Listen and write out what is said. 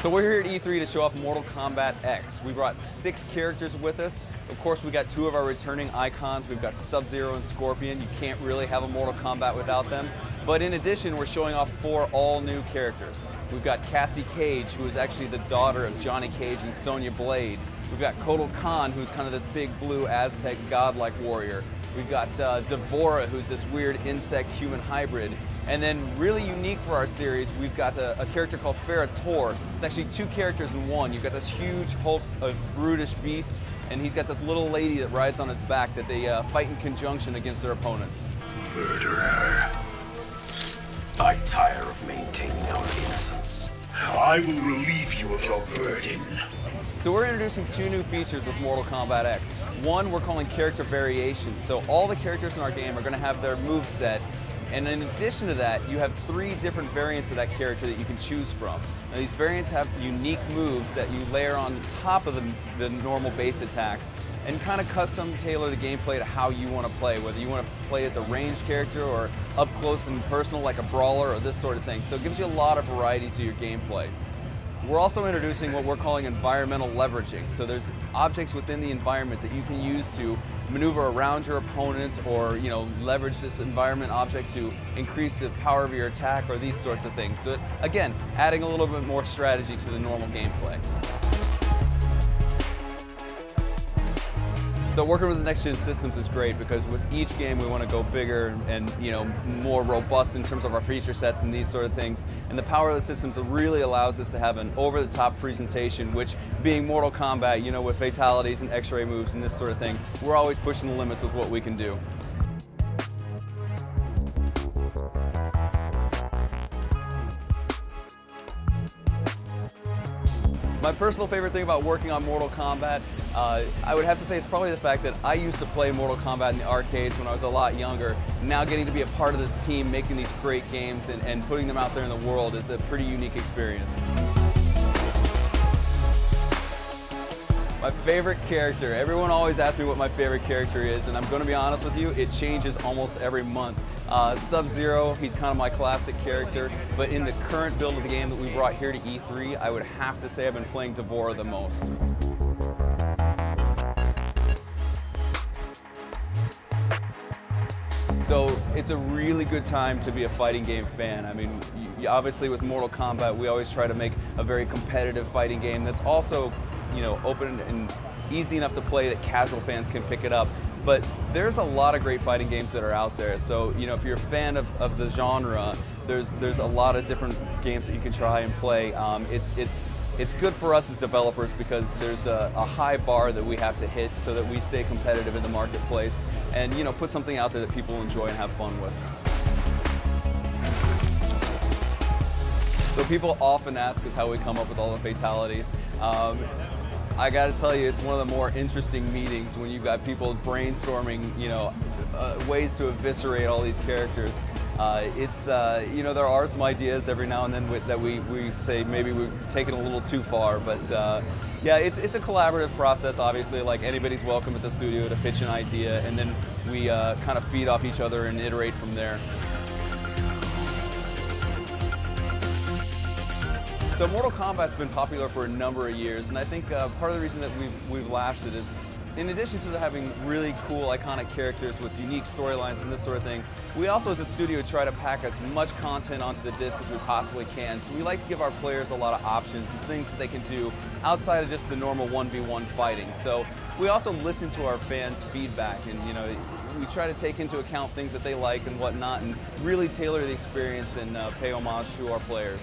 So we're here at E3 to show off Mortal Kombat X. We brought 6 characters with us. Of course, we got 2 of our returning icons. We've got Sub-Zero and Scorpion. You can't really have a Mortal Kombat without them. But in addition, we're showing off 4 all-new characters. We've got Cassie Cage, who is actually the daughter of Johnny Cage and Sonya Blade. We've got Kotal Khan, who's kind of this big blue Aztec godlike warrior. We've got Devora, who's this weird insect-human hybrid. And then, really unique for our series, we've got a character called Ferrator. It's actually 2 characters in one. You've got this huge Hulk, brutish beast, and he's got this little lady that rides on his back that they fight in conjunction against their opponents. Murderer. I tire of maintaining our innocence. I will relieve you of your burden. So we're introducing 2 new features with Mortal Kombat X. One we're calling character variations. So all the characters in our game are going to have their moveset. And in addition to that, you have 3 different variants of that character that you can choose from. Now these variants have unique moves that you layer on top of the normal base attacks and kind of custom tailor the gameplay to how you want to play, whether you want to play as a ranged character or up close and personal like a brawler or this sort of thing. So it gives you a lot of variety to your gameplay. We're also introducing what we're calling environmental leveraging. So there's objects within the environment that you can use to maneuver around your opponents or, leverage this environment object to increase the power of your attack or these sorts of things. So again, adding a little bit more strategy to the normal gameplay. So working with the next-gen systems is great because with each game we want to go bigger and more robust in terms of our feature sets and these sort of things. And the power of the systems really allows us to have an over-the-top presentation, which being Mortal Kombat, with fatalities and X-ray moves and this sort of thing, we're always pushing the limits with what we can do. My personal favorite thing about working on Mortal Kombat, I would have to say it's probably the fact that I used to play Mortal Kombat in the arcades when I was a lot younger. Now getting to be a part of this team, making these great games and putting them out there in the world is a pretty unique experience. My favorite character. Everyone always asks me what my favorite character is, and I'm going to be honest with you, it changes almost every month. Sub-Zero, he's kind of my classic character, but in the current build of the game that we brought here to E3, I would have to say I've been playing Devora the most. So it's a really good time to be a fighting game fan. I mean, obviously with Mortal Kombat, we always try to make a very competitive fighting game that's also open and easy enough to play that casual fans can pick it up. But there's a lot of great fighting games that are out there. So, if you're a fan of the genre, there's a lot of different games that you can try and play. It's good for us as developers because there's a high bar that we have to hit so that we stay competitive in the marketplace and, put something out there that people enjoy and have fun with. So people often ask us how we come up with all the fatalities. I got to tell you, it's one of the more interesting meetings when you've got people brainstorming, ways to eviscerate all these characters. There are some ideas every now and then that we say maybe we've taken a little too far, but yeah, it's a collaborative process. Obviously, like anybody's welcome at the studio to pitch an idea, and then we kind of feed off each other and iterate from there. So Mortal Kombat's been popular for a number of years, and I think part of the reason that we've lasted is, in addition to having really cool, iconic characters with unique storylines and this sort of thing, we also as a studio try to pack as much content onto the disc as we possibly can. So we like to give our players a lot of options and things that they can do outside of just the normal 1v1 fighting. So we also listen to our fans' feedback, and we try to take into account things that they like and whatnot and really tailor the experience and pay homage to our players.